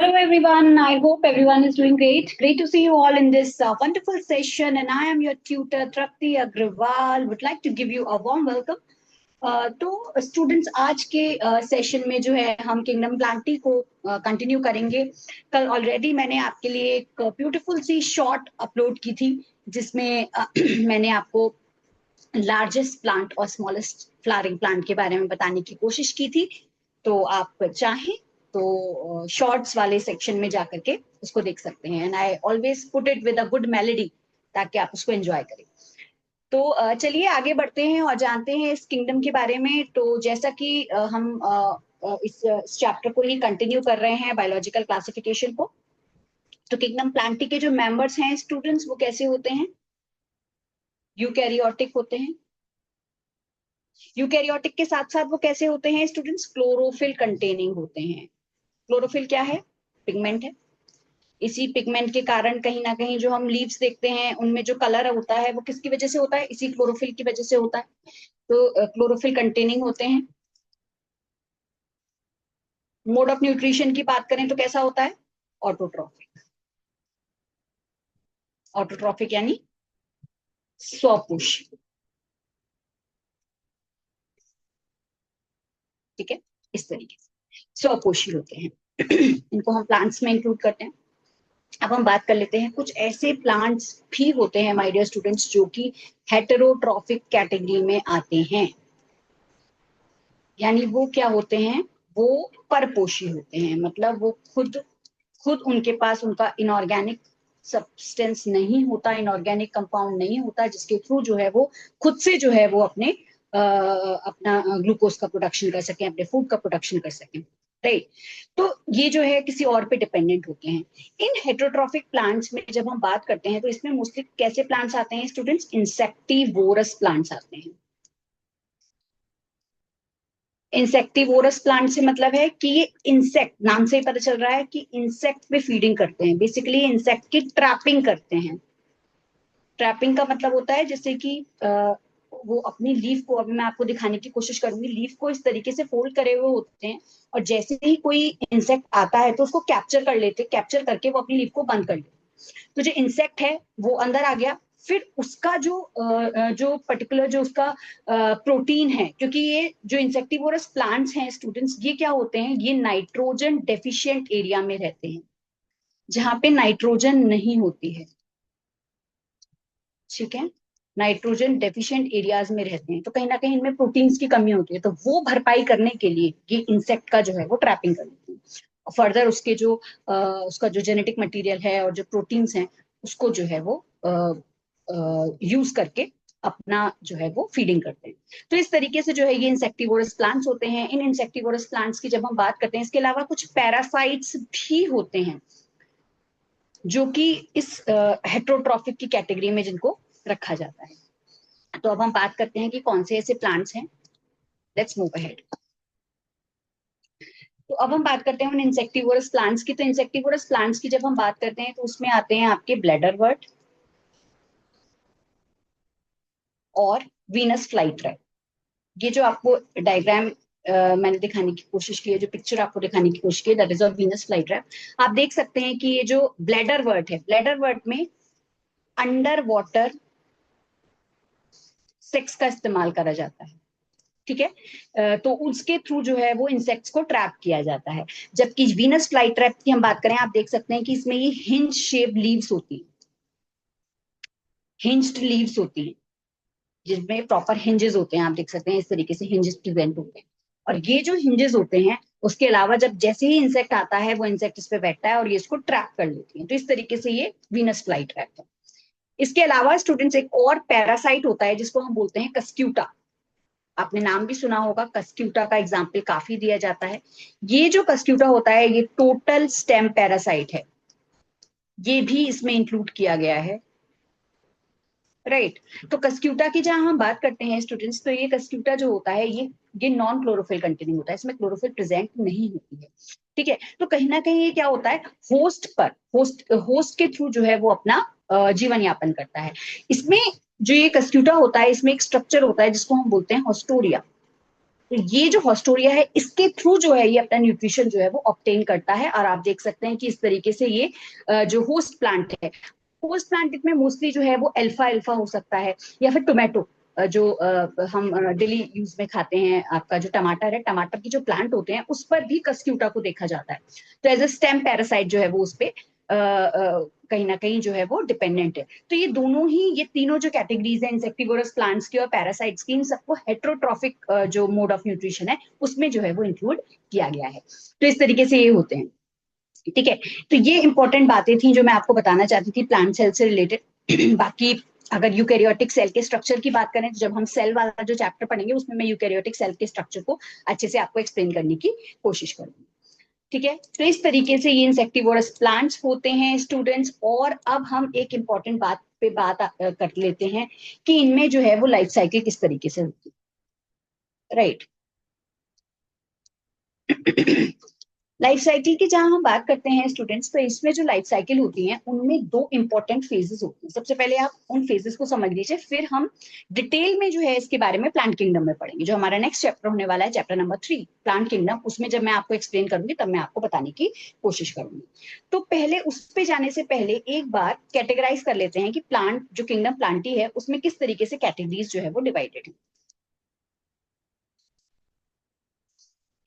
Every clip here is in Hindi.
Hello everyone, I hope everyone is doing great. Great to see you all in this wonderful session, and I am your tutor Trapti Agrawal. Would like to give you a warm welcome. तो स्टूडेंट्स आज के सेशन में जो है हम किंगडम प्लांटी को कंटिन्यू करेंगे। कल ऑलरेडी मैंने आपके लिए एक ब्यूटीफुल सी शॉर्ट अपलोड की थी जिसमें मैंने आपको लार्जेस्ट प्लांट और स्मॉलेस्ट फ्लावरिंग प्लांट के बारे में बताने की कोशिश की थी। तो आप चाहें तो शॉर्ट्स वाले सेक्शन में जाकर के उसको देख सकते हैं, and I always put it with a good melody ताकि आप उसको एंजॉय करें। तो चलिए आगे बढ़ते हैं और जानते हैं इस किंगडम के बारे में। तो जैसा कि हम इस चैप्टर को ही कंटिन्यू कर रहे हैं, बायोलॉजिकल क्लासिफिकेशन को। तो किंगडम प्लांटी के जो मेंबर्स हैं स्टूडेंट्स, वो कैसे होते हैं? यूकैरियोटिक होते हैं। यूकैरियोटिक के साथ साथ वो कैसे होते हैं स्टूडेंट्स? क्लोरोफिल कंटेनिंग होते हैं। क्लोरोफिल क्या है? पिगमेंट है। इसी पिगमेंट के कारण कहीं ना कहीं जो हम लीव्स देखते हैं उनमें जो कलर होता है वो किसकी वजह से होता है? इसी क्लोरोफिल की वजह से होता है। तो क्लोरोफिल कंटेनिंग होते हैं। मोड ऑफ न्यूट्रिशन की बात करें तो कैसा होता है? ऑटोट्रॉफिक। ऑटोट्रॉफिक यानी स्वपोषी। ठीक है, इस तरीके से स्वपोषी होते हैं। इनको हम प्लांट्स में इंक्लूड करते हैं। अब हम बात कर लेते हैं कुछ ऐसे प्लांट्स भी होते हैं माय डियर स्टूडेंट्स जो कि हेटेरोट्रॉफिक कैटेगरी में आते हैं। यानी वो क्या होते हैं? वो परपोषी होते हैं। मतलब वो खुद खुद उनके पास उनका इनऑर्गेनिक सब्सटेंस नहीं होता, इनऑर्गेनिक कंपाउंड नहीं होता जिसके थ्रू जो है वो खुद से जो है वो अपना ग्लूकोज का प्रोडक्शन कर सकें, अपने फूड का प्रोडक्शन कर सकें। राइट। तो ये जो है किसी और पे डिपेंडेंट होते हैं। इन हेटेरोट्रॉफिक प्लांट्स में जब हम बात करते हैं तो इसमें मोस्टली कैसे प्लांट्स आते हैं स्टूडेंट्स? इंसेक्टिवोरस प्लांट्स आते हैं। इंसेक्टिवोरस प्लांट से मतलब है कि ये इंसेक्ट, नाम से ही पता चल रहा है कि इंसेक्ट पे फीडिंग करते हैं। बेसिकली इंसेक्ट की ट्रैपिंग करते हैं। ट्रैपिंग का मतलब होता है जैसे कि वो अपनी लीफ को, अभी मैं आपको दिखाने की कोशिश करूंगी, लीफ को इस तरीके से फोल्ड करे हुए होते हैं और जैसे ही कोई इंसेक्ट आता है तो उसको कैप्चर कर लेते, कैप्चर करके वो अपनी लीफ को बंद कर लेते। तो जो इंसेक्ट है वो अंदर आ गया, फिर उसका जो पर्टिकुलर जो उसका प्रोटीन है, क्योंकि ये जो इंसेक्टिवोरस प्लांट्स हैं स्टूडेंट्स, ये क्या होते हैं? ये नाइट्रोजन डेफिशिएंट एरिया में रहते हैं जहां पे नाइट्रोजन नहीं होती है। ठीक है, नाइट्रोजन डेफिशिएंट एरियाज में रहते हैं तो कहीं ना कहीं इनमें प्रोटीन्स की कमी होती है। तो वो भरपाई करने के लिए ये इंसेक्ट का जो है वो ट्रैपिंग कर लेते हैं। फर्दर उसके जो उसका जो जेनेटिक मटेरियल है और जो प्रोटीन्स हैं उसको जो है वो यूज करके अपना जो है वो फीडिंग करते हैं। तो इस तरीके से जो है ये इंसेक्टिवोरस प्लांट्स होते हैं। इन इंसेक्टिवोरस प्लांट्स की जब हम बात करते हैं, इसके अलावा कुछ पैरासाइट्स भी होते हैं जो कि इस हेट्रोट्रॉफिक की कैटेगरी में जिनको रखा जाता है। तो अब हम बात करते हैं कि कौन से ऐसे प्लांट्स हैं। Let's move ahead. तो अब हम बात करते हैं उन इंसेक्टिवोरस प्लांट्स की। तो इंसेक्टिवोरस प्लांट्स की जब हम बात करते हैं तो उसमें आते हैं आपके ब्लैडरवर्ट और वीनस फ्लाईट्रैप। ये जो आपको डायग्राम मैंने दिखाने की कोशिश की है, जो पिक्चर आपको दिखाने की कोशिश की है, that is of Venus flytrap. आप देख सकते हैं कि ये जो ब्लैडरवर्ट है, ब्लैडरवर्ट में अंडर वाटर सेक्स का इस्तेमाल करा जाता है। ठीक है, तो उसके थ्रू जो है वो इंसेक्ट्स को ट्रैप किया जाता है। जबकि वीनस फ्लाई ट्रैप की हम बात करें, आप देख सकते हैं कि इसमें ये हिंज शेप लीव्स होती है, हिंज्ड लीव्स होती हैं जिसमें प्रॉपर हिंजेस होते हैं। आप देख सकते हैं इस तरीके से हिंजेस प्रेजेंट होते हैं। और ये जो हिंजेस होते हैं उसके अलावा जब जैसे ही इंसेक्ट आता है वो इंसेक्ट इस पे बैठता है और ये इसको ट्रैप कर लेती है। तो इस तरीके से ये वीनस फ्लाई ट्रैप है। इसके अलावा स्टूडेंट्स एक और पैरासाइट होता है जिसको हम बोलते हैं कस्क्यूटा। आपने नाम भी सुना होगा, कस्क्यूटा का एग्जाम्पल काफी दिया जाता है। ये जो कस्क्यूटा होता है ये टोटल स्टेम पैरासाइट है, ये भी इसमें इंक्लूड किया गया है। राइट। तो कस्क्यूटा की जहां हम बात करते हैं स्टूडेंट्स, तो ये कस्क्यूटा जो होता है ये नॉन क्लोरोफिल कंटेनिंग होता है, इसमें क्लोरोफिल प्रेजेंट नहीं होती है। ठीक है, तो कहीं ना कहीं ये क्या होता है, होस्ट के थ्रू जो है वो अपना जीवन यापन करता है। इसमें जो ये कस्क्यूटा होता है इसमें एक स्ट्रक्चर होता है जिसको हम बोलते हैं हॉस्टोरिया। तो ये जो हॉस्टोरिया है, इसके थ्रू जो है ये अपना न्यूट्रिशन जो है वो ऑब्टेन करता है। और आप देख सकते हैं कि इस तरीके से ये जो होस्ट प्लांट है, होस्ट प्लांट में मोस्टली जो है वो अल्फा अल्फा हो सकता है, या फिर टोमेटो जो हम डेली यूज में खाते हैं, आपका जो टमाटर है, टमाटर की जो प्लांट होते हैं उस पर भी कस्क्यूटा को देखा जाता है। तो एज ए स्टेम पैरासाइट जो है वो उस पे कहीं ना कहीं जो है वो डिपेंडेंट है। तो ये दोनों ही, ये तीनों जो कैटेगरीज है इंसेक्टिवोरस प्लांट्स की और पैरासाइट्स की, इन सबको हेट्रोट्रॉफिक जो मोड ऑफ न्यूट्रिशन है उसमें जो है वो इंक्लूड किया गया है। तो इस तरीके से ये होते हैं। ठीक है, तो ये इंपॉर्टेंट बातें थी जो मैं आपको बताना चाहती थी प्लांट सेल से रिलेटेड। बाकी अगर यूकैरियोटिक सेल के स्ट्रक्चर की बात करें, तो जब हम सेल वाला जो चैप्टर पढ़ेंगे उसमें मैं यूकैरियोटिक सेल के स्ट्रक्चर को अच्छे से आपको एक्सप्लेन करने की कोशिश करूंगी। ठीक है, तो इस तरीके से ये इंसेक्टिवोरस प्लांट्स होते हैं स्टूडेंट्स। और अब हम एक इंपॉर्टेंट बात पे बात कर लेते हैं कि इनमें जो है वो लाइफ साइकिल किस तरीके से होती है, राइट। लाइफ साइकिल की जहां हम बात करते हैं स्टूडेंट्स, तो इसमें जो लाइफ साइकिल होती है उनमें दो इंपॉर्टेंट फेजेस होती हैं। सबसे पहले आप उन फेजेस को समझ लीजिए, फिर हम डिटेल में जो है इसके बारे में प्लांट किंगडम में पढ़ेंगे। जो हमारा नेक्स्ट चैप्टर होने वाला है, चैप्टर नंबर 3 प्लांट किंगडम, उसमें जब मैं आपको एक्सप्लेन करूंगी तब मैं आपको बताने की कोशिश करूंगी। तो पहले उस पे जाने से पहले एक बार कैटेगराइज कर लेते हैं कि प्लांट जो किंगडम प्लांटी है उसमें किस तरीके से कैटेगरीज जो है वो डिवाइडेड है।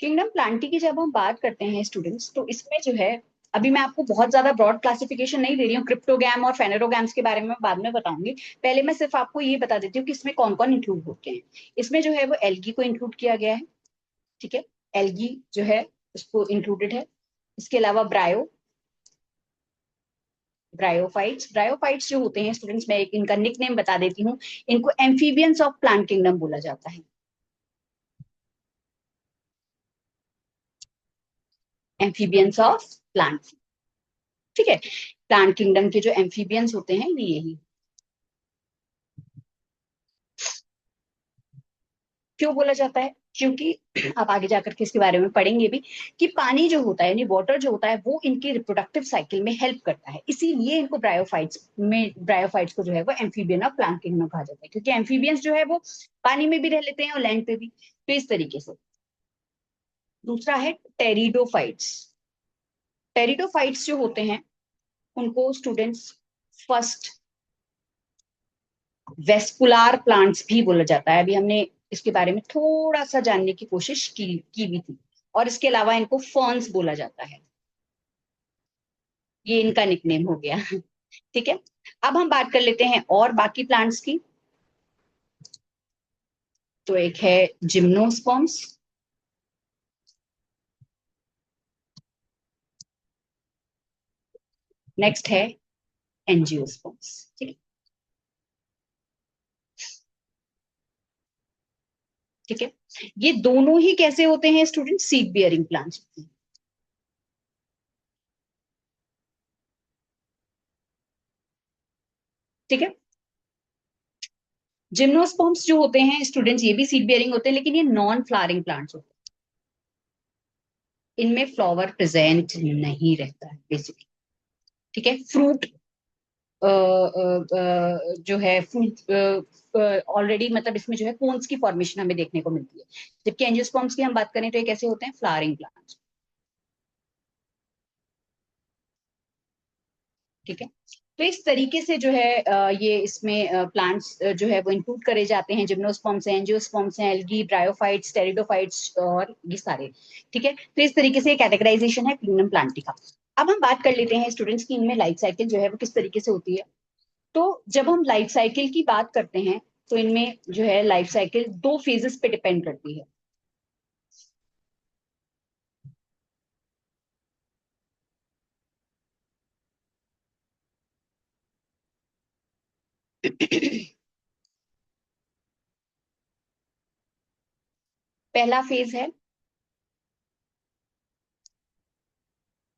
किंगडम प्लांटी की जब हम बात करते हैं स्टूडेंट्स, तो इसमें जो है, अभी मैं आपको बहुत ज्यादा ब्रॉड क्लासिफिकेशन नहीं दे रही हूँ, क्रिप्टोगैम और फेनेरोगैम्स के बारे में बाद में बताऊंगी। पहले मैं सिर्फ आपको ये बता देती हूँ कि इसमें कौन कौन इंक्लूड होते हैं। इसमें जो है वो एल्गी को इंक्लूड किया गया है। ठीक है, एल्गी जो है उसको इंक्लूडेड है। इसके अलावा ब्रायोफाइट्स जो होते हैं स्टूडेंट्स, मैं एक इनका निक नेम बता देती हूँ, इनको एम्फीबियंस ऑफ प्लांट किंगडम बोला जाता है। Amphibians of plant. ठीक है, प्लांट किंगडम के जो एम्फीबियंस होते हैं ये यही। क्यों बोला जाता है? क्योंकि आप आगे जाकर के इसके बारे में पढ़ेंगे भी कि पानी जो होता है, यानी वाटर जो होता है, वो इनकी रिप्रोडक्टिव साइकिल में हेल्प करता है। इसीलिए इनको ब्रायोफाइट्स को जो है वो एम्फीबियन ऑफ प्लांट किंगडम कहा जाता है, क्योंकि एम्फीबियंस जो है वो पानी में भी रह लेते हैं और लैंड पे भी। तो इस तरीके से। दूसरा है टेरिडोफाइट्स। टेरिडोफाइट्स जो होते हैं उनको स्टूडेंट्स फर्स्ट वेस्कुलार प्लांट्स भी बोला जाता है। अभी हमने इसके बारे में थोड़ा सा जानने की कोशिश की भी थी। और इसके अलावा इनको फर्न्स बोला जाता है। ये इनका निकनेम हो गया। ठीक है, अब हम बात कर लेते हैं और बाकी प्लांट्स की। तो एक है जिम्नोस्पर्म्स। नेक्स्ट है एंजियोस्पर्म्स। ठीक है, ठीक है। ये दोनों ही कैसे होते हैं स्टूडेंट? Seed bearing plants. ठीक है, जिम्नोस्पर्म्स जो होते हैं स्टूडेंट्स, ये भी सीड बियरिंग होते हैं, लेकिन ये नॉन फ्लावरिंग प्लांट्स होते हैं। इनमें फ्लावर प्रेजेंट नहीं रहता है बेसिकली। ठीक है, फ्रूट जो है फ्रूट ऑलरेडी, मतलब इसमें जो है कोन्स की फॉर्मेशन हमें देखने को मिलती है। जबकि एंजियोस्पर्म्स की हम बात करें तो ये कैसे होते हैं? Flowering plants. ठीक है, तो इस तरीके से जो है ये इसमें प्लांट्स जो है वो इंक्लूड करे जाते हैं। जिम्नोस्पर्म्स हैं, एंजियोस्पर्म्स हैं, एल्गी, ब्रायोफाइट्स, टेरिडोफाइट्स और ये सारे। ठीक है, तो इस तरीके से कैटेगराइजेशन है किंगडम प्लांटी का। अब हम बात कर लेते हैं स्टूडेंट्स की इनमें लाइफ साइकिल जो है वो किस तरीके से होती है। तो जब हम लाइफ साइकिल की बात करते हैं, तो इनमें जो है लाइफ साइकिल दो फेजेस पे डिपेंड करती है। पहला फेज है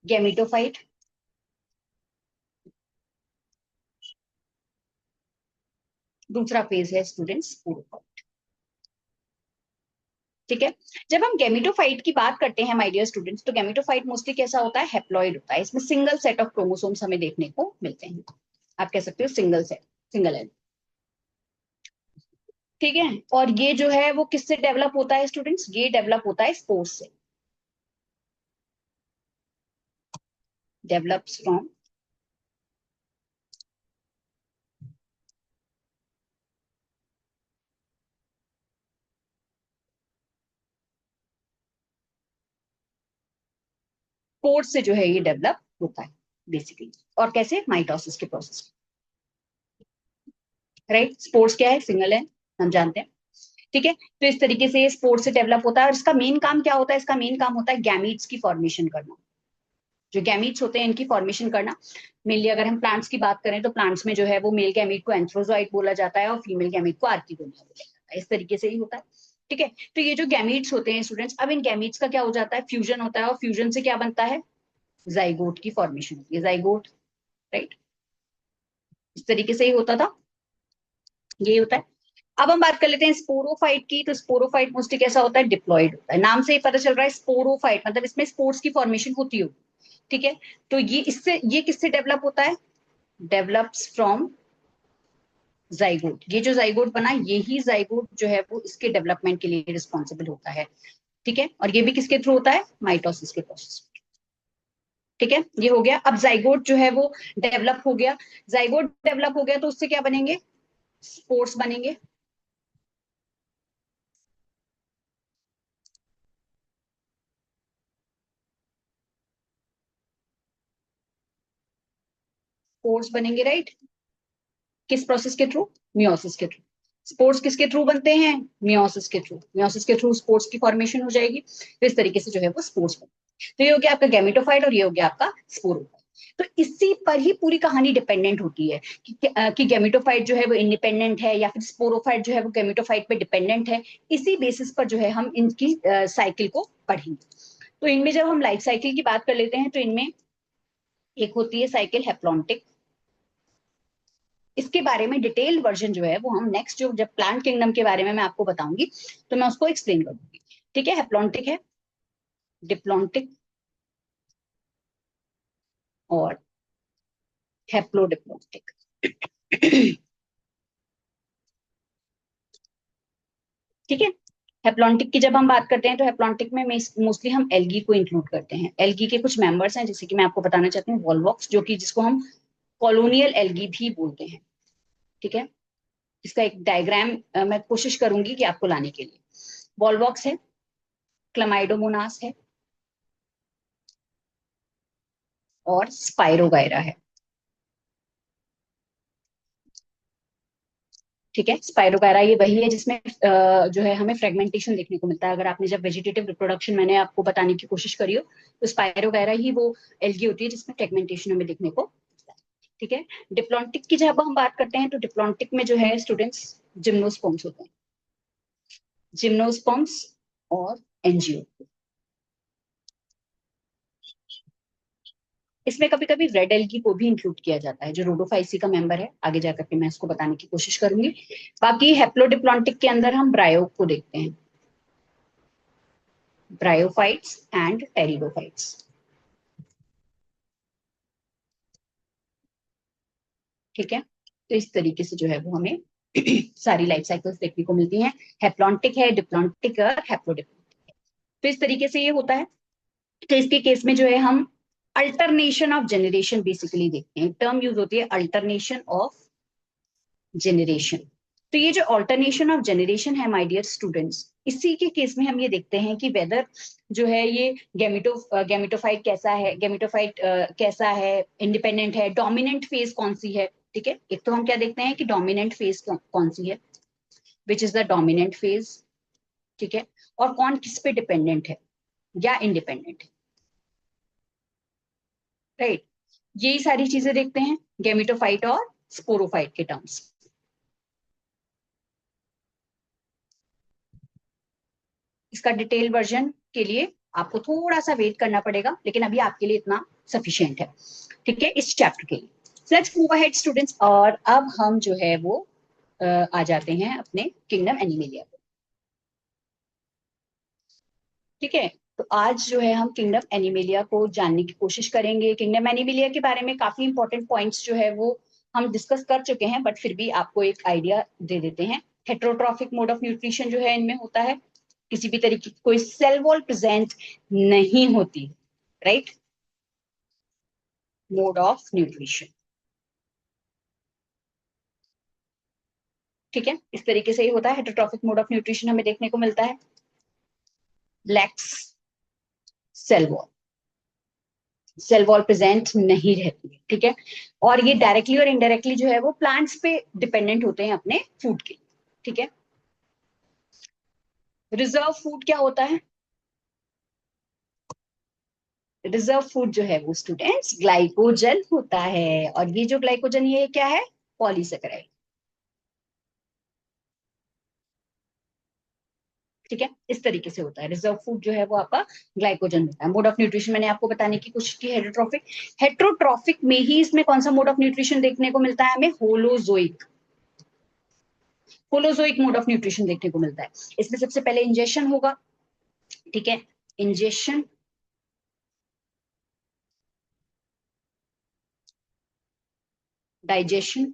गैमेटोफाइट। दूसरा फेज है स्टूडेंट्स स्पोरोफाइट। ठीक है, जब हम गैमेटोफाइट की बात करते हैं माय डियर स्टूडेंट्स, तो गैमेटोफाइट मोस्टली कैसा होता है? हैप्लॉइड होता है। इसमें सिंगल सेट ऑफ क्रोमोसोम्स हमें देखने को मिलते हैं। आप कह सकते हो सिंगल सेट, सिंगल एल। ठीक है, और ये जो है वो किससे डेवलप होता है स्टूडेंट्स? ये डेवलप होता है स्पोर्स से, डेवलप्स फ्रॉम स्पोर्स से जो है ये डेवलप होता है बेसिकली। और कैसे? माइटोसिस के प्रोसेस, राइट। स्पोर्स क्या है? सिंगल है, हम जानते हैं। ठीक है, तो इस तरीके से ये स्पोर्स से डेवलप होता है। और इसका मेन काम क्या होता है? इसका मेन काम होता है गैमीट्स की फॉर्मेशन करना। जो गैमीट्स होते हैं इनकी फॉर्मेशन करना। मेनली अगर हम प्लांट्स की बात करें तो प्लांट्स में जो है वो मेल गैमीट को एंथ्रोजोइट बोला जाता है और फीमेल गैमीट को आर्किगोनिया बोला जाता है। इस तरीके से ही होता है। ठीक है, तो ये जो गैमीट्स होते हैं स्टूडेंट्स, अब इन गैमीट्स का क्या हो जाता है? फ्यूजन होता है, और फ्यूजन से क्या बनता है? जाइगोट की फॉर्मेशन होती है, जाइगोट, राइट। इस तरीके से ही होता था, ये होता है। अब हम बात कर लेते हैं स्पोरोफाइट की। तो स्पोरोफाइट मोस्टली कैसा होता है? डिप्लॉइड होता है। नाम से ही पता चल रहा है स्पोरोफाइट, मतलब इसमें स्पोर्स की फॉर्मेशन होती हो। ठीक है, तो ये किससे डेवलप होता है? Develops from zygote. ये जो जाइगोट बना, यही जाइगोट जो है वो इसके डेवलपमेंट के लिए रिस्पॉन्सिबल होता है। ठीक है, और ये भी किसके थ्रू होता है? माइटोसिस के प्रोसेस। ठीक है, ये हो गया। अब जाइगोट जो है वो डेवलप हो गया। जाइगोट डेवलप हो गया तो उससे क्या बनेंगे? स्पोर्स बनेंगे। स्पोर्स बनेंगे, राइट। किस प्रोसेस के थ्रू? मियोसिस के थ्रू। स्पोर्स किसके थ्रू बनते हैं? मियोसिस के थ्रू। मियोसिस के थ्रू स्पोर्स की फॉर्मेशन हो जाएगी, तो इस तरीके से जो है वो स्पोर्स बने। तो ये हो गया आपका गैमेटोफाइट और ये हो गया आपका स्पोरोफाइट। तो इसी पर ही पूरी कहानी डिपेंडेंट होती है कि गैमेटोफाइट जो है वो इंडिपेंडेंट है या फिर स्पोरोफाइट जो है वो गैमेटोफाइट पे डिपेंडेंट है। इसी बेसिस पर जो है हम इनकी साइकिल को पढ़ेंगे। तो इनमें जब हम लाइफ साइकिल की बात कर लेते हैं तो इनमें एक होती है साइकिल हैप्लॉन्टिक। इसके बारे में डिटेल वर्जन जो है वो हम नेक्स्ट, जो जब प्लांट किंगडम के बारे में मैं आपको बताऊंगी तो मैं उसको एक्सप्लेन करूंगी। ठीक है, हैप्लॉन्टिक है, डिप्लॉन्टिक और हैप्लोडिप्लॉन्टिक। ठीक है, हैप्लॉन्टिक की जब हम बात करते हैं तो हैप्लॉन्टिक में मोस्टली हम एल्गी को इंक्लूड करते हैं। एल्गी के कुछ मेंबर्स हैं, जैसे कि मैं आपको बताना चाहती हूँ वॉलवॉक्स, जो कि जिसको हम कॉलोनियल एल्गी भी बोलते हैं। ठीक है, इसका एक डायग्राम मैं कोशिश करूंगी कि आपको लाने के लिए। वॉलवॉक्स है, क्लमाइडोमोनास है और स्पाइरोगायरा है। ठीक है, स्पाइरोगायरा ये वही है जिसमें जो है हमें फ्रेगमेंटेशन देखने को मिलता है। अगर आपने जब वेजिटेटिव रिप्रोडक्शन मैंने आपको बताने की कोशिश करी हो तो स्पाइरोगायरा ही वो एल्गी होती है जिसमें फ्रेगमेंटेशन हमें देखने को मिलता है। ठीक है, डिप्लॉन्टिक की जब हम बात करते हैं तो डिप्लॉन्टिक में जो है स्टूडेंट्स जिम्नोस्पर्म्स होते हैं, जिम्नोस्पर्म्स और एंजियो। इसमें कभी कभी रेड एल्गी को भी इंक्लूड किया जाता है जो रोडोफाइसी का मेंबर है। आगे जाकर के मैं इसको बताने की कोशिश करूंगी। बाकी हेप्लोडिप्लॉन्टिक के अंदर हम ब्रायो को देखते हैं, ब्रायोफाइट्स एंड टेरिडोफाइट्स। ठीक है, तो इस तरीके से जो है वो हमें सारी लाइफ साइकिल्स देखने को मिलती हैं। हेप्लॉन्टिक है, डिप्लॉन्टिक और हेप्लोडिप्लॉन्टिक। तो इस तरीके से ये होता है। तो इसके केस में जो है हम अल्टरनेशन ऑफ जनरेशन बेसिकली देखते हैं। टर्म यूज होती है अल्टरनेशन ऑफ जनरेशन। तो ये जो ऑल्टरनेशन ऑफ जनरेशन है माय डियर स्टूडेंट्स, इसी के केस में हम ये देखते हैं कि वेदर जो है ये गैमेटोफाइट कैसा है, गैमेटोफाइट कैसा है, इंडिपेंडेंट है, डोमिनेंट फेज कौन सी है। ठीक है, एक तो हम क्या देखते हैं कि डोमिनेंट फेज कौन सी है, which is the dominant phase. ठीक है, और कौन किस पे डिपेंडेंट है या इंडिपेंडेंट है, राइट। यही सारी चीजें देखते हैं गैमेटोफाइट और स्पोरोफाइट के टर्म्स। इसका डिटेल वर्जन के लिए आपको थोड़ा सा वेट करना पड़ेगा, लेकिन अभी आपके लिए इतना सफिशियंट है। ठीक है, इस चैप्टर के लिए। लेट्स मूव अहेड स्टूडेंट्स, और अब हम जो है वो आ जाते हैं अपने किंगडम एनिमेलिया पे। ठीक है, तो आज जो है हम किंगडम एनिमेलिया को जानने की कोशिश करेंगे। किंगडम एनिमेलिया के बारे में काफी इंपॉर्टेंट पॉइंट्स जो है वो हम डिस्कस कर चुके हैं, बट फिर भी आपको एक आइडिया दे देते हैं। हेट्रोट्रॉफिक मोड ऑफ न्यूट्रिशन जो है इनमें होता है, किसी भी तरीके की कोई सेल वॉल प्रेजेंट नहीं होती, राइट। मोड ऑफ न्यूट्रिशन, ठीक है, इस तरीके से ही होता है। हेट्रोट्रॉफिक मोड ऑफ न्यूट्रिशन हमें देखने को मिलता है, lacks cell wall, cell wall present नहीं रहती है, ठीक है। और ये डायरेक्टली और इनडायरेक्टली जो है वो प्लांट्स पे डिपेंडेंट होते हैं अपने फूड के, ठीक है। रिजर्व फूड क्या होता है? रिजर्व फूड जो है वो स्टूडेंट्स ग्लाइकोजन होता है, और ये जो ग्लाइकोजन ये क्या है? पॉलीसेकेराइड, ठीक है, इस तरीके से होता है। रिजर्व फूड जो है वो आपका ग्लाइकोजन होता है। मोड ऑफ न्यूट्रिशन मैंने आपको बताने की कोशिश की, हेट्रोट्रॉफिक। हेट्रोट्रॉफिक में ही इसमें कौन सा मोड ऑफ न्यूट्रिशन देखने को मिलता है हमें? Holozoic, holozoic mode of nutrition देखने को मिलता है। इसमें सबसे पहले इंजेक्शन होगा, ठीक है, इंजेक्शन, डाइजेशन,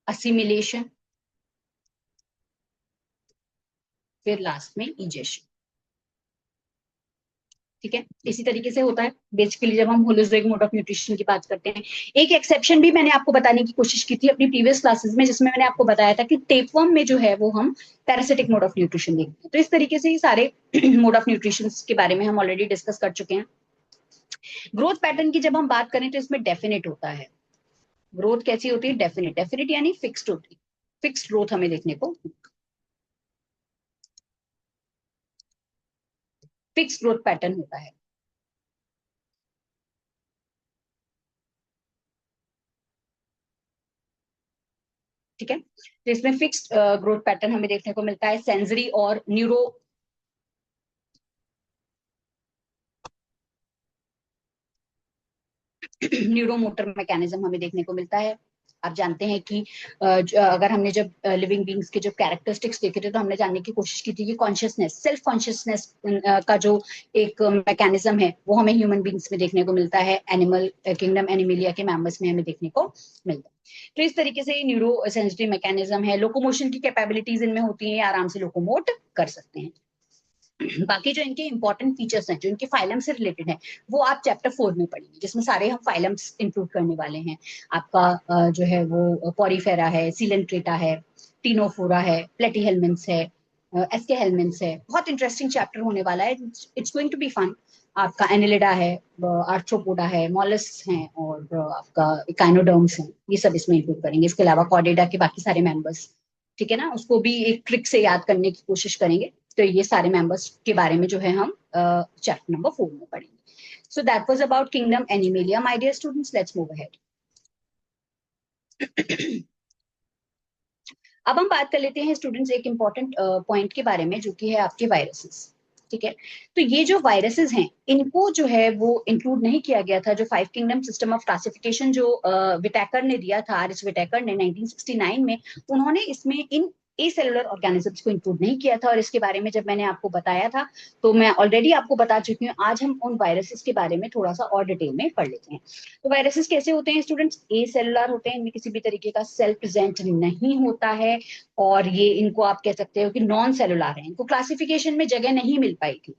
असिमिलेशन, फिर लास्ट में इजेशन, ठीक है, इसी तरीके से होता है बेसिकली जब हम होलिस्टिक मोड ऑफ न्यूट्रिशन की बात करते हैं। एक एक्सेप्शन भी मैंने आपको बताने की कोशिश की थी अपनी प्रीवियस क्लासेस में, जिसमें मैंने आपको बताया था कि टेपवर्म में जो है वो हम पैरासिटिक मोड ऑफ न्यूट्रिशन देखते हैं। तो इस तरीके से ही सारे मोड ऑफ न्यूट्रिशन के बारे में हम ऑलरेडी डिस्कस कर चुके हैं। ग्रोथ पैटर्न की जब हम बात करें तो इसमें डेफिनेट होता है। ग्रोथ कैसी होती है? डेफिनेट, डेफिनेट यानी फिक्स्ड होती है, फिक्स्ड ग्रोथ हमें देखने को, फिक्स्ड ग्रोथ पैटर्न होता है, ठीक है। तो इसमें फिक्स्ड ग्रोथ पैटर्न हमें देखने को मिलता है। सेंसरी और न्यूरोमोटर मैकेनिज्म हमें देखने को मिलता है। आप जानते हैं कि अगर हमने जब लिविंग बींग्स के जो कैरेक्टरिस्टिक्स देखे थे तो हमने जानने की कोशिश की थी कि कॉन्शियसनेस, सेल्फ कॉन्शियसनेस का जो एक मैकेनिज्म है वो हमें ह्यूमन बींग्स में देखने को मिलता है, एनिमल किंगडम एनिमिलिया के मेंबर्स में हमें देखने को मिलता है। तो इस तरीके से न्यूरो सेंसिटिव मैकेनिज्म है। लोकोमोशन की कैपेबिलिटीज इनमें होती है, आराम से लोकोमोट कर सकते हैं। बाकी जो इनके इंपॉर्टेंट फीचर्स हैं जो इनके फाइलम से रिलेटेड है वो आप चैप्टर 4 में पढ़ेंगे, जिसमें सारे हम फाइलम्स इंक्लूड करने वाले हैं। आपका जो है वो पॉरीफेरा है, सीलेंट्रेटा है, टीनोफोरा है, प्लेटीहेल्मिन्थ्स है, एस्के हेल्मिन्थ्स है। बहुत इंटरेस्टिंग चैप्टर होने वाला है, it's going to be fun. आपका एनिलिडा है, आर्थ्रोपोडा है, मॉलस्क हैं, और आपका इकाइनोडर्म्स हैं, ये सब इसमें इंक्लूड करेंगे। इसके अलावा कॉर्डेटा के बाकी सारे मेंबर्स, ठीक है ना, उसको भी एक ट्रिक से याद करने की कोशिश करेंगे। तो ये सारे मेंबर्स के बारे में जो है हम चैप्टर नंबर 4 में पढ़ेंगे। So that was about kingdom Animalia. My dear students, let's move ahead. अब हम बात कर लेते हैं स्टूडेंट्स एक इंपॉर्टेंट पॉइंट के बारे में, जो कि है आपके वायरसेस, ठीक है। तो ये जो वायरसेस हैं इनको जो है वो इंक्लूड नहीं किया गया था। जो 5 किंगडम सिस्टम ऑफ क्लासिफिकेशन जो विटेकर ने दिया था, आर एस विटेकर ने 1969 में, उन्होंने इसमें इन ए सेलुलर ऑर्गेनिजम्स को इंक्लूड नहीं किया था। और इसके बारे में जब मैंने आपको बताया था तो मैं ऑलरेडी आपको बता चुकी हूँ। आज हम उन वायरसेस के बारे में थोड़ा सा और डिटेल में पढ़ लेते हैं। तो वायरसेस कैसे होते हैं स्टूडेंट्स? ए सेलुलर होते हैं, इनमें किसी भी तरीके का सेल प्रेजेंट नहीं होता है, और ये इनको आप कह सकते हो कि नॉन सेलुलर है, इनको क्लासिफिकेशन में जगह नहीं मिल पाई थी,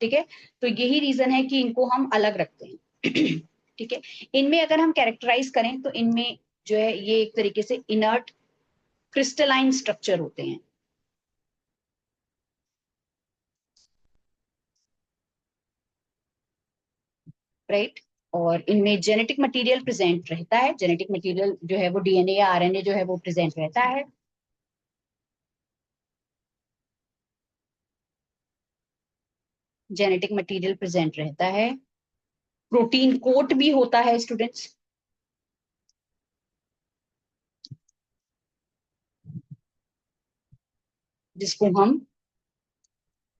ठीक है। तो यही रीजन है कि इनको हम अलग रखते हैं ठीक है। इनमें अगर हम कैरेक्टराइज करें तो इनमें जो है ये एक तरीके से इनर्ट क्रिस्टलाइन स्ट्रक्चर होते हैं, राइट। और इनमें जेनेटिक मटेरियल प्रेजेंट रहता है, जेनेटिक मटेरियल जो है वो डीएनए या आरएनए जो है वो प्रेजेंट रहता है। जेनेटिक मटेरियल प्रेजेंट रहता है, प्रोटीन कोट भी होता है स्टूडेंट्स, जिसको हम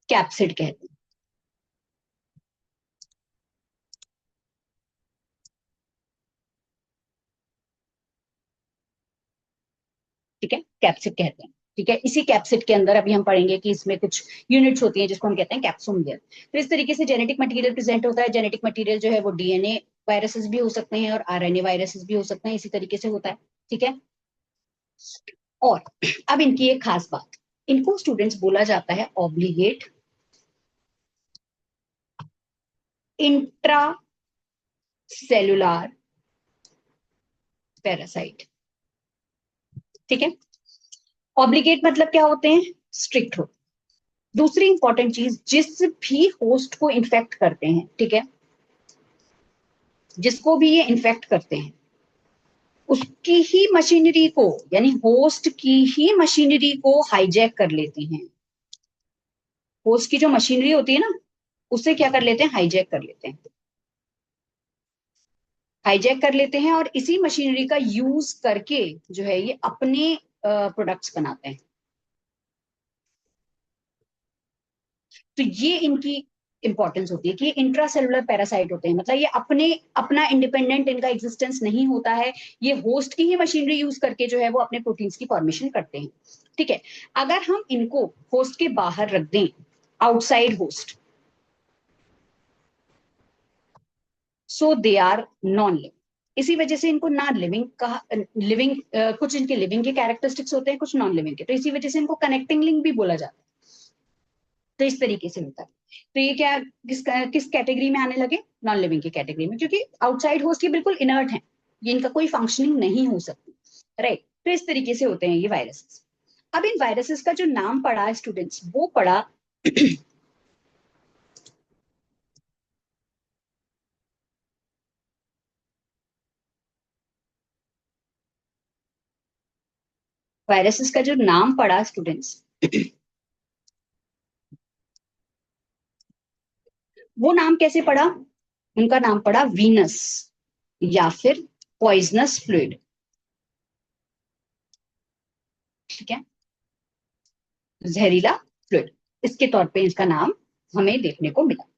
कैप्सिड कहते हैं, ठीक है, कैप्सिड कहते हैं। ठीक है, इसी कैप्सिड के अंदर अभी हम पढ़ेंगे कि इसमें कुछ यूनिट्स होती हैं जिसको हम कहते हैं कैप्सोमियर। तो इस तरीके से जेनेटिक मटेरियल प्रेजेंट होता है। जेनेटिक मटेरियल जो है वो डीएनए वायरसेस भी हो सकते हैं और आरएनए वायरसेस भी हो सकते हैं, इसी तरीके से होता है। ठीक है, और अब इनकी एक खास बात, इनको स्टूडेंट्स बोला जाता है ऑब्लिगेट इंट्रा सेलुलर पैरासाइट। ठीक है, ऑब्लिगेट मतलब क्या होते हैं, स्ट्रिक्ट हो। दूसरी इंपॉर्टेंट चीज, जिस भी होस्ट को इन्फेक्ट करते हैं, ठीक है, जिसको भी ये इन्फेक्ट करते हैं उसकी ही मशीनरी को, यानी होस्ट की ही मशीनरी को हाईजैक कर लेते हैं। होस्ट की जो मशीनरी होती है ना, उसे क्या कर लेते हैं, हाईजैक कर लेते हैं। हाईजैक कर लेते हैं और इसी मशीनरी का यूज करके जो है ये अपने प्रोडक्ट्स बनाते हैं। तो ये इनकी इंपॉर्टेंस होती है कि इंट्रासेलुलर पैरासाइट होते हैं, मतलब ये अपने अपना इंडिपेंडेंट इनका एग्जिस्टेंस नहीं होता है, ये होस्ट की ही मशीनरी यूज करके जो है वो अपने प्रोटीन्स की फॉर्मेशन करते हैं। ठीक है, अगर हम इनको होस्ट के बाहर रख दें, outside host, so they are non living. इसी वजह से इनको ना लिविंग कहा, लिविंग कुछ इनके लिविंग के कैरेक्टरिस्टिक्स होते हैं, कुछ नॉन लिविंग के, तो इसी वजह से इनको कनेक्टिंग लिंक भी बोला जाता है। तो इस तरीके से होता है। तो ये क्या किस किस कैटेगरी में आने लगे, नॉन लिविंग की कैटेगरी में, क्योंकि आउटसाइड होस्ट ये बिल्कुल इनर्ट है, ये इनका कोई फंक्शनिंग नहीं हो सकती। राइट, तो इस तरीके से होते हैं ये वायरसेस। अब इन वायरसेस का जो नाम पड़ा स्टूडेंट्स, वो पड़ा वायरसेस का जो नाम पड़ा स्टूडेंट्स, वो नाम कैसे पड़ा, उनका नाम पड़ा वीनस या फिर पॉइजनस फ्लूइड। ठीक है, जहरीला फ्लूइड, इसके तौर पे इसका नाम हमें देखने को मिला।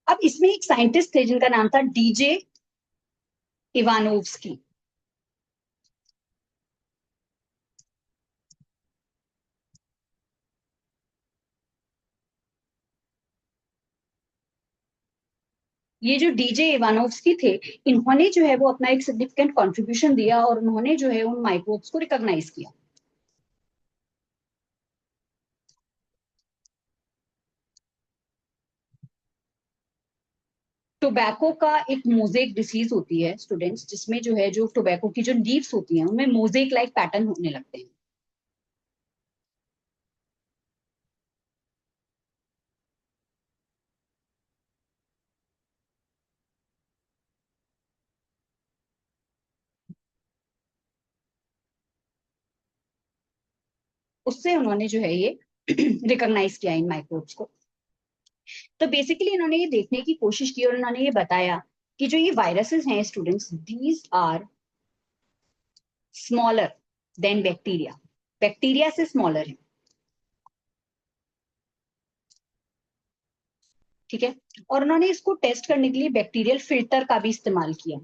अब इसमें एक साइंटिस्ट थे जिनका नाम था डीजे इवानोव्स्की। ये जो डीजे इवानोव्स्की थे, इन्होंने जो है वो अपना एक सिग्निफिकेंट कंट्रीब्यूशन दिया और उन्होंने जो है उन माइक्रोब्स को रिकॉग्नाइज किया। टोबैको का एक मोजेक डिसीज होती है स्टूडेंट्स, जिसमें जो है जो टोबैको की जो लीव्स होती हैं उनमें मोजेक लाइक पैटर्न होने लगते हैं। उससे उन्होंने जो है ये रिकॉग्नाइज किया इन माइक्रोब्स को। तो बेसिकली इन्होंने ये देखने की कोशिश की और उन्होंने ये बताया कि जो ये वायरसेस हैं students, these are smaller than bacteria, bacteria से स्मॉलर है। ठीक है, और उन्होंने इसको टेस्ट करने के लिए बैक्टीरियल फिल्टर का भी इस्तेमाल किया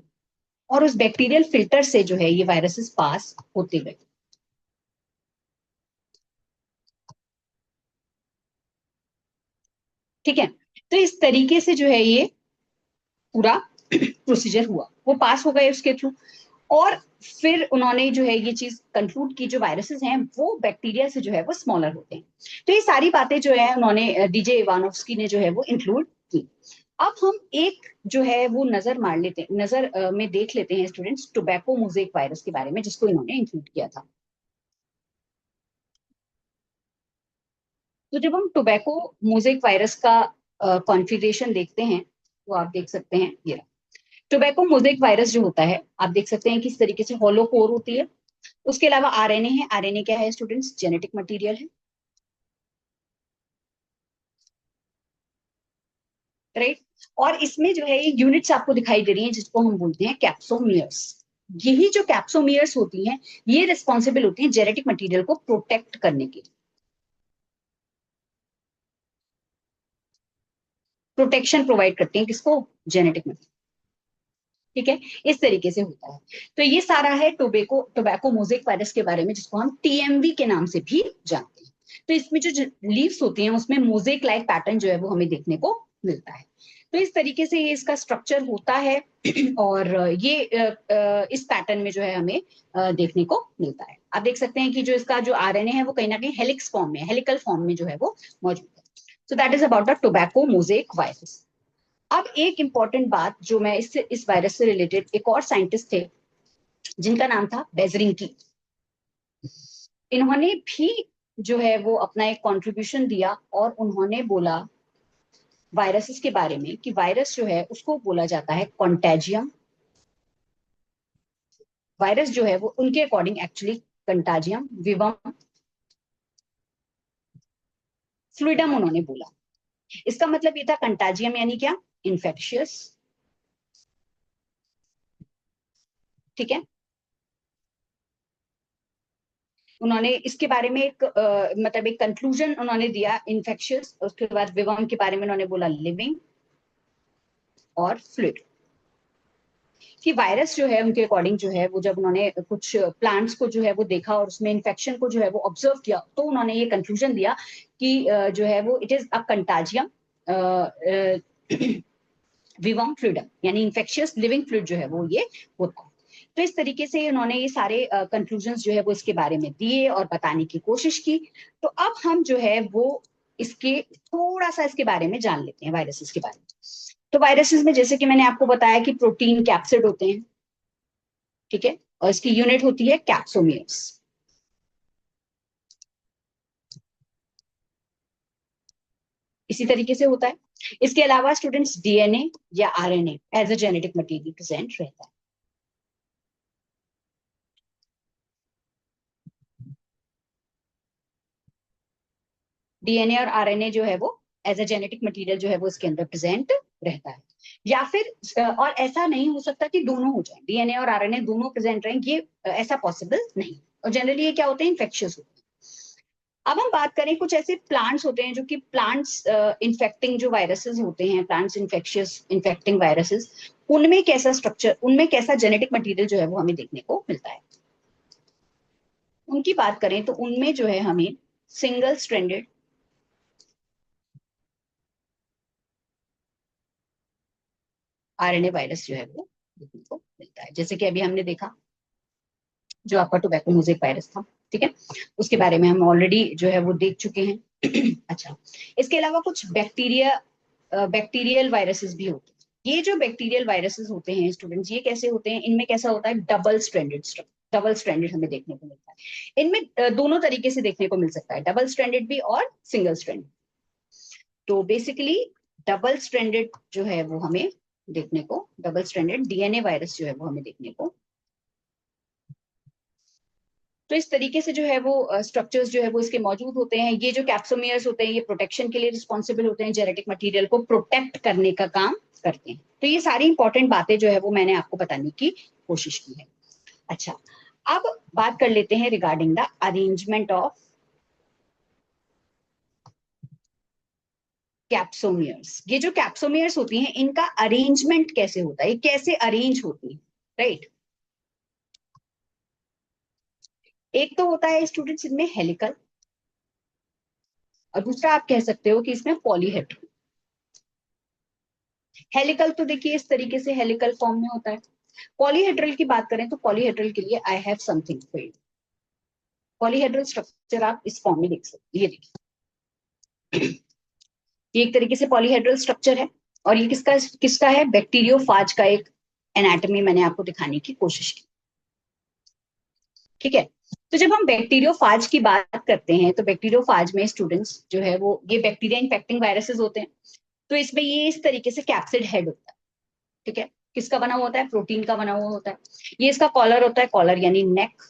और उस बैक्टीरियल फिल्टर से जो है ये वायरसेस पास होते गए। ठीक है, तो इस तरीके से जो है ये पूरा प्रोसीजर हुआ, वो पास हो गए उसके थ्रू। और फिर उन्होंने जो है ये चीज कंक्लूड की, जो वायरसेस हैं वो बैक्टीरिया से जो है वो स्मॉलर होते हैं। तो ये सारी बातें जो है उन्होंने डीजे इवानोव्स्की ने जो है वो इंक्लूड की। अब हम एक जो है वो नजर मार लेते हैं, नजर में देख लेते हैं स्टूडेंट्स टोबैको मोजेक वायरस के बारे में, जिसको इन्होंने इंक्लूड किया था। तो जब हम टोबैको मोजेक वायरस का कॉन्फ़िगरेशन देखते हैं तो आप देख सकते हैं ये टोबैको मोजेक वायरस जो होता है, आप देख सकते हैं किस तरीके से हॉलो कोर होती है। उसके अलावा आरएनए है, आरएनए क्या है स्टूडेंट्स, जेनेटिक मटेरियल है। राइट, और इसमें जो है ये यूनिट्स आपको दिखाई दे रही हैं जिसको हम बोलते हैं कैप्सोमियर्स। यही जो कैप्सोमियर्स होती हैं ये रिस्पॉन्सिबल होती हैं जेनेटिक मटेरियल को प्रोटेक्ट करने के लिए, प्रोटेक्शन प्रोवाइड करती हैं किसको, जेनेटिक मटेरियल। ठीक है, इस तरीके से होता है। तो ये सारा है टोबैको मोजेक वायरस के बारे में, जिसको हम टीएमवी के नाम से भी जानते हैं। तो इसमें जो लीव्स होती हैं उसमें मोजेक लाइक पैटर्न जो है वो हमें देखने को मिलता है। तो इस तरीके से ये इसका स्ट्रक्चर होता है और ये इस पैटर्न में जो है हमें देखने को मिलता है। आप देख सकते हैं कि जो इसका जो आरएनए है वो कहीं ना कहीं हेलिक्स फॉर्म में, हेलिकल फॉर्म में जो है वो मौजूद है। So that is about the tobacco mosaic virus. अब एक इंपॉर्टेंट बात जो मैं इस वायरस से रिलेटेड, एक और साइंटिस्ट थे जिनका नाम था बेजरिंकी, इन्होंने भी जो है वो अपना एक कंट्रीब्यूशन दिया और उन्होंने बोला वायरसेस के बारे में कि वायरस जो है उसको बोला जाता है कॉन्टेजियम। वायरस जो है वो उनके अकॉर्डिंग एक्चुअली कंटाजियम विवम फ्लूइडम उन्होंने बोला। इसका मतलब ये था कंटाजियम यानी क्या, इन्फेक्शियस। ठीक है, उन्होंने इसके बारे में एक मतलब एक कंक्लूजन उन्होंने दिया इन्फेक्शियस। उसके बाद विवम के बारे में उन्होंने बोला लिविंग और फ्लूइड। कि वायरस जो है उनके अकॉर्डिंग जो है वो जब उन्होंने कुछ प्लांट्स को जो है वो देखा और उसमें इन्फेक्शन को जो है वो ऑब्जर्व किया, तो उन्होंने ये कंक्लूजन दिया कि जो है वो इट इज अ कंटाजियम विवम फ्लूइडम, यानी इन्फेक्शियस लिविंग फ्लूइड जो है वो ये होता है। तो इस तरीके से उन्होंने ये सारे कंक्लूजन्स जो है वो इसके बारे में दिए और बताने की कोशिश की। तो अब हम जो है वो इसके थोड़ा सा इसके बारे में जान लेते हैं, वायरसेस के बारे में। तो वायरसेस में जैसे कि मैंने आपको बताया कि प्रोटीन कैप्सिड होते हैं, ठीक है, और इसकी यूनिट होती है कैप्सोमियर्स। इसी तरीके से होता है। इसके अलावा स्टूडेंट्स डीएनए या RNA as a genetic material present रहता है। डीएनए और आरएनए जो है वो एज अ जेनेटिक मटेरियल जो है वो इसके अंदर प्रेजेंट रहता है। या फिर और ऐसा नहीं हो सकता कि दोनों हो जाए, डीएनए और आरएनए दोनों प्रेजेंट रहें, ये ऐसा पॉसिबल नहीं। और जनरली ये क्या होते हैं, इन्फेक्शियस होते हैं। अब हम बात करें, कुछ ऐसे प्लांट्स होते हैं जो कि प्लांट्स इन्फेक्टिंग जो वायरसेस होते हैं, प्लांट्स इन्फेक्शियस इन्फेक्टिंग वायरसेस, उनमें कैसा स्ट्रक्चर, उनमें कैसा जेनेटिक मटेरियल जो है वो हमें देखने को मिलता है। उनकी बात करें तो उनमें जो है हमें सिंगल स्ट्रैंडेड आरएनए वायरस जो है वो देखने को मिलता है। जैसे कि अभी हमने देखा जो आपका टोबैको मोज़ेक वायरस था, ठीक है, उसके बारे में हम ऑलरेडी जो है वो देख चुके हैं। अच्छा, इसके अलावा कुछ बैक्टीरियल वायरसेस भी होते हैं। ये जो बैक्टीरियल वायरसेस होते हैं स्टूडेंट्स, ये कैसे होते हैं, इनमें कैसा होता है, double stranded structure, double stranded हमें देखने को मिलता है। इनमें दोनों तरीके से देखने को मिल सकता है, डबल स्ट्रैंडेड भी और सिंगल स्ट्रैंडेड। तो बेसिकली डबल स्ट्रैंडेड जो है वो हमें देखने को, डबल स्ट्रैंडेड डीएनए वायरस जो है वो हमें देखने को, तो इस तरीके से जो है वो स्ट्रक्चर्स जो है वो इसके मौजूद होते हैं। ये जो कैप्सोमियर्स होते हैं ये प्रोटेक्शन के लिए रिस्पॉन्सिबल होते हैं, जेनेटिक मटेरियल को प्रोटेक्ट करने का काम करते हैं। तो ये सारी इंपॉर्टेंट बातें जो है वो मैंने आपको बताने की कोशिश की है। अच्छा, अब बात कर लेते हैं regarding the arrangement of capsomeres. ये जो कैप्सोमियर्स होती हैं इनका अरेंजमेंट कैसे होता है, कैसे अरेंज होती है, राइट। एक तो होता है स्टूडेंट्स इनमें हेलिकल, और दूसरा आप कह सकते हो कि इसमें पॉलीहेड्रल। हेलिकल तो देखिए इस तरीके से हेलिकल फॉर्म में होता है। पॉलीहेड्रल की बात करें तो पॉलीहेड्रल के लिए I have something for you. Polyhedral structure आप इस फॉर्म में देख सकते हैं, ये देखिए, ये एक तरीके से पॉलीहेड्रल स्ट्रक्चर है। और ये किसका किसका है, बैक्टीरियोफाज का एक एनाटॉमी मैंने आपको दिखाने की कोशिश की, ठीक है। तो जब हम बैक्टीरियोफाज की बात करते हैं तो बैक्टीरियोफाज में स्टूडेंट्स जो है वो ये बैक्टीरिया इन्फेक्टिंग वायरसेस होते हैं। तो इसमें ये इस तरीके से कैप्सिड हेड होता है, ठीक है, किसका बना हुआ होता है, प्रोटीन का बना हुआ होता है। ये इसका कॉलर होता है, कॉलर यानी नेक,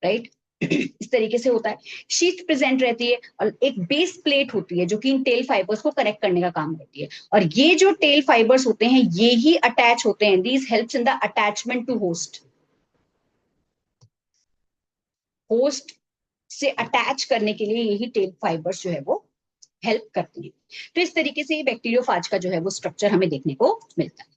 राइट। इस तरीके से होता है। शीथ प्रेजेंट रहती है और एक बेस प्लेट होती है जो कि इन टेल फाइबर्स को कनेक्ट करने का काम करती है। और ये जो टेल फाइबर्स होते हैं ये ही अटैच होते हैं, these helps in the attachment to host. Host से अटैच करने के लिए यही टेल फाइबर्स जो है वो हेल्प करती हैं। तो इस तरीके से ये बैक्टीरियोफाज का जो है वो स्ट्रक्चर हमें देखने को मिलता है।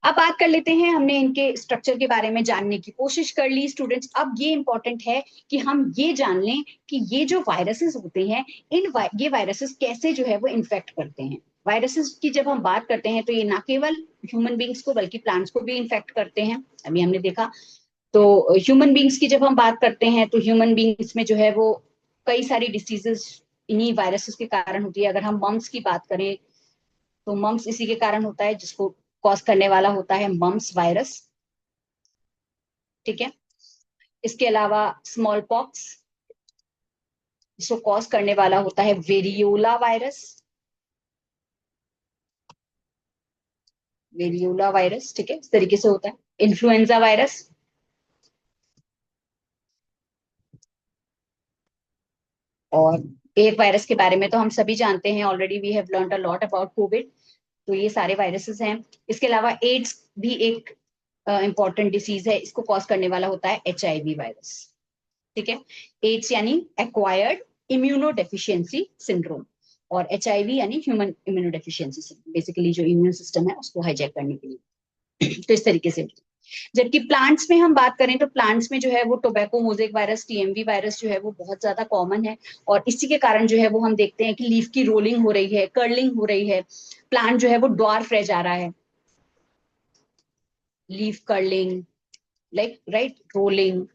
अब बात कर लेते हैं, हमने इनके स्ट्रक्चर के बारे में जानने की कोशिश कर ली स्टूडेंट्स। अब ये इंपॉर्टेंट है कि हम ये जान लें कि ये जो वायरसेस होते हैं, ये वायरसेस कैसे जो है वो इन्फेक्ट करते हैं। वायरसेस की जब हम बात करते हैं तो ये ना केवल ह्यूमन बींग्स को बल्कि प्लांट्स को भी इन्फेक्ट करते हैं, अभी हमने देखा। तो ह्यूमन बींग्स की जब हम बात करते हैं तो ह्यूमन बींग्स में जो है वो कई सारी डिसीजेस इन्हीं वायरसेस के कारण होती है। अगर हम मम्स की बात करें तो मम्स इसी के कारण होता है, जिसको कॉज करने वाला होता है मम्स वायरस। ठीक है। इसके अलावा स्मॉल पॉक्स, जिसको कॉज करने वाला होता है वेरियोला वायरस। वेरियोला वायरस, ठीक है, इस तरीके से होता है। इन्फ्लुएंजा वायरस, और एक वायरस के बारे में तो हम सभी जानते हैं already, we have learned a lot about COVID. तो ये सारे वायरसेस हैं। इसके अलावा एड्स भी एक इंपॉर्टेंट डिसीज है, इसको कॉज करने वाला होता है HIV वायरस। ठीक है। एड्स यानी एक्वायर्ड इम्यूनो डेफिशिएंसी सिंड्रोम, और HIV यानी human immuno deficiency syndrome, basically जो इम्यून सिस्टम है उसको हाईजैक करने के लिए। तो इस तरीके से। जबकि प्लांट्स में हम बात करें तो प्लांट्स में जो है वो tobacco mosaic virus, TMV virus जो है वो बहुत ज्यादा कॉमन है। और इसी के कारण जो है वो हम देखते हैं कि लीफ की रोलिंग हो रही है, कर्लिंग हो रही है, प्लांट जो है वो ड्वार्फ रह जा रहा है। Leaf curling, like right, rolling.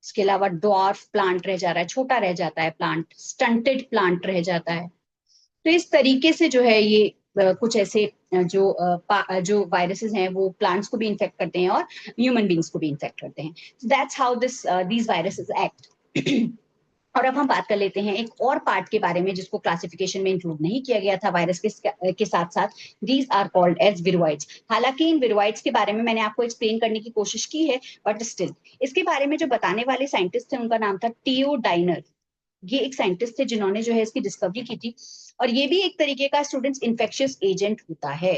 इसके अलावा ड्वार्फ प्लांट रह जा रहा है, छोटा रह जाता है प्लांट, स्टंटेड प्लांट रह जाता है। तो इस तरीके से जो है ये कुछ ऐसे जो वायरसेस हैं वो प्लांट्स को भी इन्फेक्ट करते हैं और ह्यूमन बींग्स को भी इन्फेक्ट करते हैं। That's how these viruses act. और अब हम बात कर लेते हैं एक और पार्ट के बारे में जिसको क्लासिफिकेशन में इंक्लूड नहीं किया गया था वायरस के साथ साथ। These are called as viroids. हालांकि इन विरोइड्स के बारे में मैंने आपको एक्सप्लेन करने की कोशिश की है, बट स्टिल इसके बारे में जो बताने वाले साइंटिस्ट थे उनका नाम था टीओ डाइनर। ये एक साइंटिस्ट थे जिन्होंने जो है इसकी डिस्कवरी की थी। और ये भी एक तरीके का स्टूडेंट्स इन्फेक्शियस एजेंट होता है,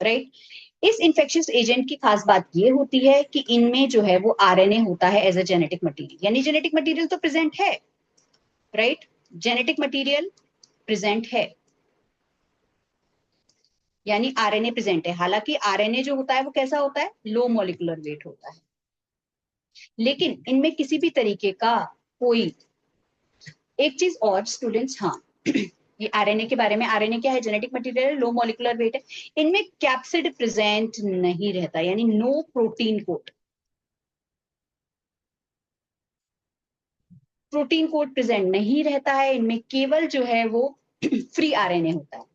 राइट। इस इन्फेक्शियस एजेंट की खास बात ये होती है कि इनमें जो है वो RNA होता है एज अ जेनेटिक मटेरियल, यानी जेनेटिक मटेरियल तो प्रेजेंट है, राइट। जेनेटिक मटेरियल प्रेजेंट है, यानी RNA प्रेजेंट है। हालांकि RNA जो होता है वो कैसा होता है, लो मॉलिक्यूलर वेट होता है, लेकिन इनमें किसी भी तरीके का कोई एक चीज और स्टूडेंट्स, हाँ, ये RNA के बारे में, RNA क्या है, genetic material, low molecular weight है। इनमें कैप्सिड प्रेजेंट नहीं रहता, यानी no protein code. Protein code present नहीं रहता है इनमें, केवल जो है वो फ्री RNA होता है,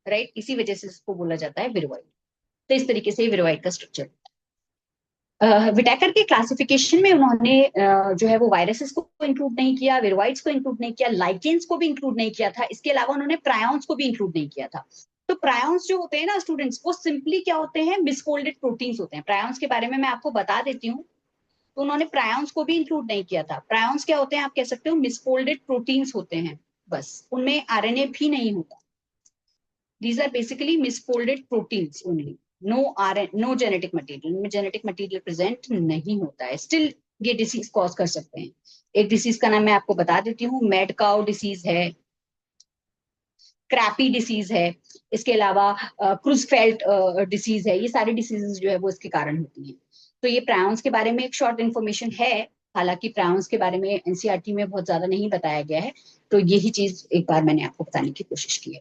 राइट। इसी वजह से इसको बोला जाता है विरोइड। तो इस तरीके से विरोइड का स्ट्रक्चर। विटेकर के क्लासिफिकेशन में उन्होंने जो है वो वायरसेस को इंक्लूड नहीं किया, विरोइड्स को इंक्लूड नहीं किया, लाइकेंस को भी इंक्लूड नहीं किया था। इसके अलावा उन्होंने प्रायोन्स को भी इंक्लूड नहीं किया था। तो प्रायोन्स जो होते हैं ना स्टूडेंट्स, वो सिंपली क्या होते हैं, मिसफोल्डेड प्रोटीन्स होते हैं। प्रायोन्स के बारे में मैं आपको बता देती हूँ। तो उन्होंने प्रायोन्स को भी इंक्लूड नहीं किया था। प्रायोन्स क्या होते हैं, आप कह सकते हो मिसफोल्डेड प्रोटीन्स होते हैं, बस उनमें RNA भी नहीं होता। These are basically misfolded proteins only. No RNA, no genetic material. इनमें genetic material present नहीं होता है। Still ये डिसीज कॉज कर सकते हैं। एक डिसीज का नाम मैं आपको बता देती हूँ, मैड काउ डिसीज है, क्रैपी डिसीज है, इसके अलावा क्रूजफेल्ट डिसीज है। ये सारी डिसीजेस जो है वो इसके कारण होती हैं। तो ये प्रायोन्स के बारे में एक शॉर्ट इन्फॉर्मेशन है। हालांकि प्रायोन्स के बारे में NCERT में बहुत ज्यादा नहीं बताया गया है। तो यही चीज एक बार मैंने आपको बताने की कोशिश की है।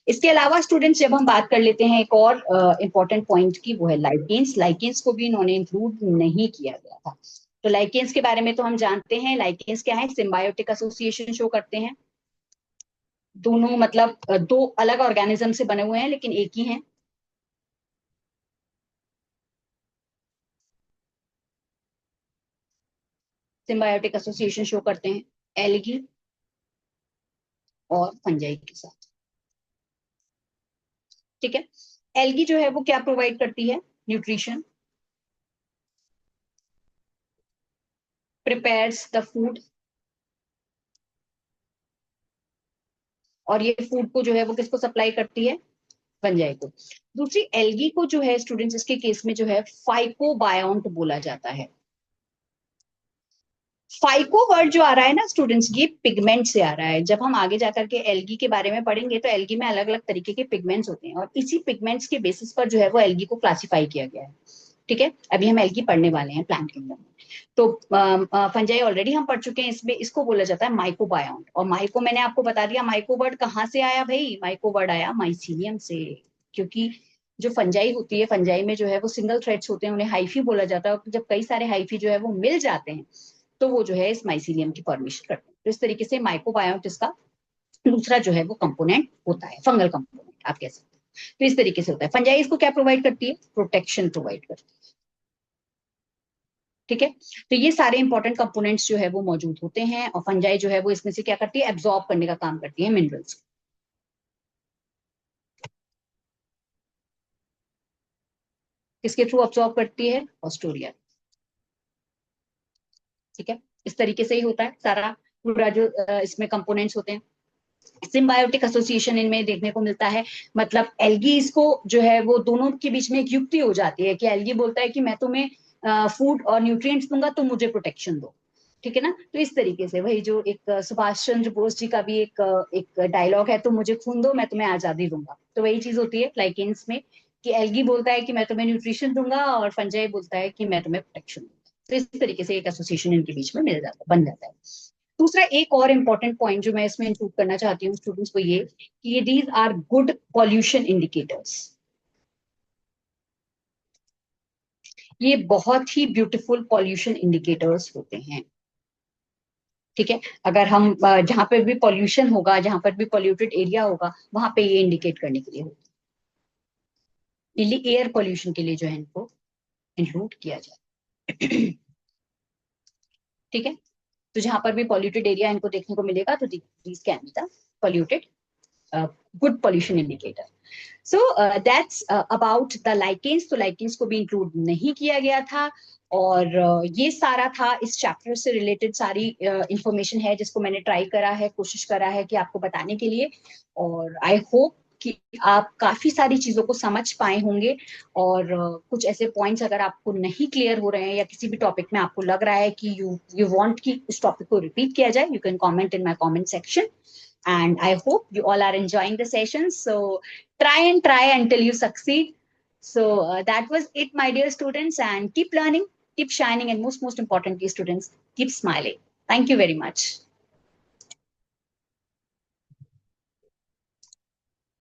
इसके अलावा स्टूडेंट्स जब हम बात कर लेते हैं एक और इंपॉर्टेंट पॉइंट की, वो है लाइकेंस। लाइकेंस को भी इन्होंने इंक्लूड नहीं किया गया था। तो लाइकेंस के बारे में तो हम जानते हैं, लाइकेंस क्या है, सिम्बायोटिक एसोसिएशन शो करते हैं। दोनों मतलब दो अलग ऑर्गेनिज्म से बने हुए हैं लेकिन एक ही हैं। सिम्बायोटिक एसोसिएशन शो करते हैं एल्गी और फंजाई के साथ। ठीक है। एल्गी जो है वो क्या प्रोवाइड करती है, न्यूट्रिशन, प्रिपेयर्स द फूड, और ये फूड को जो है वो किसको सप्लाई करती है, फंजाई को। दूसरी एल्गी को जो है स्टूडेंट्स, इसके केस में जो है फाइकोबायोंट बोला जाता है। फाइको वर्ड जो आ रहा है ना स्टूडेंट्स, ये पिगमेंट से आ रहा है। जब हम आगे जाकर के एल्गी के बारे में पढ़ेंगे तो एल्गी में अलग अलग तरीके के पिगमेंट्स होते हैं और इसी पिगमेंट्स के बेसिस पर जो है वो एल्गी को क्लासिफाई किया गया है। ठीक है, अभी हम एल्गी पढ़ने वाले हैं प्लांट किंगडम में। तो फंजाई ऑलरेडी हम पढ़ चुके हैं, इसमें इसको बोला जाता है माइकोबायोन्ट। और माइको मैंने आपको बता दिया, माइको वर्ड कहाँ से आया भाई, माइको वर्ड आया माइसीलियम से। क्योंकि जो फंजाई होती है, फंजाई में जो है वो सिंगल थ्रेड्स होते हैं, उन्हें हाइफी बोला जाता है। और जब कई सारे हाइफी जो है वो मिल जाते हैं तो वो जो है इस माइसीलियम की फॉर्मेशन करते हैं। तो इस तरीके से माइकोबायोन्ट इसका दूसरा जो है वो कंपोनेंट होता है, फंगल कंपोनेंट आप कह सकते हैं। तो इस तरीके से होता है। फंजाई इसको क्या प्रोवाइड करती है, प्रोटेक्शन प्रोवाइड करती है। ठीक है, तो ये सारे इंपॉर्टेंट कंपोनेंट्स जो है वो मौजूद होते हैं और फंजाई जो है वो इसमें से क्या करती है, एब्जॉर्ब करने का काम करती है मिनरल्स। किसके थ्रू अब्सॉर्ब करती है, ऑस्टोरिया। ठीक है, इस तरीके से ही होता है सारा पूरा जो इसमें कंपोनेंट्स होते हैं। सिम्बायोटिक एसोसिएशन इनमें देखने को मिलता है। मतलब एल्गी इसको जो है वो दोनों के बीच में एक युक्ति हो जाती है कि एल्गी बोलता है कि मैं तुम्हें फूड और न्यूट्रिएंट्स दूंगा, तुम मुझे प्रोटेक्शन दो। ठीक है ना, तो इस तरीके से वही जो एक सुभाष चंद्र बोस जी का भी एक डायलॉग है, तुम मुझे खून दो मैं तुम्हें आजादी दूंगा। तो वही चीज होती है लाइकेंस में कि एल्गी बोलता है कि मैं तुम्हें न्यूट्रिशन दूंगा और फंजाई बोलता है कि मैं तुम्हें प्रोटेक्शन दूंगा। तो इस तरीके से एक एसोसिएशन इनके बीच में मिल जाता बन जाता है। दूसरा एक और इम्पॉर्टेंट पॉइंट जो मैं इसमें इंक्लूड करना चाहती हूँ स्टूडेंट्स को, ये कि ये these are good pollution indicators. ये बहुत ही ब्यूटीफुल पॉल्यूशन इंडिकेटर्स होते हैं। ठीक है, अगर हम जहां पर भी पॉल्यूशन होगा, जहां पर भी पॉल्यूटेड एरिया होगा, वहां पे ये इंडिकेट करने के लिए होगा। मेनली एयर पॉल्यूशन के लिए जो है इनको इंक्लूड किया जाए। ठीक है, तो जहां पर भी पॉल्यूटेड एरिया इनको देखने को मिलेगा तो these can be the polluted good pollution indicator. So that's about the lichens. तो लाइकेंस को भी इंक्लूड नहीं किया गया था। और ये सारा था इस चैप्टर से रिलेटेड सारी इंफॉर्मेशन है जिसको मैंने ट्राई करा है, कोशिश करा है कि आपको बताने के लिए। और आई होप कि आप काफी सारी चीजों को समझ पाए होंगे। और कुछ ऐसे पॉइंट्स अगर आपको नहीं क्लियर हो रहे हैं या किसी भी टॉपिक में आपको लग रहा है कि यू वांट कि इस टॉपिक को रिपीट किया जाए, you can comment in my comment section. And I hope you all are enjoying the session. So try until you succeed. So that was it, my dear students, and keep learning, keep shining, and most importantly, students, keep smiling. Thank you very much.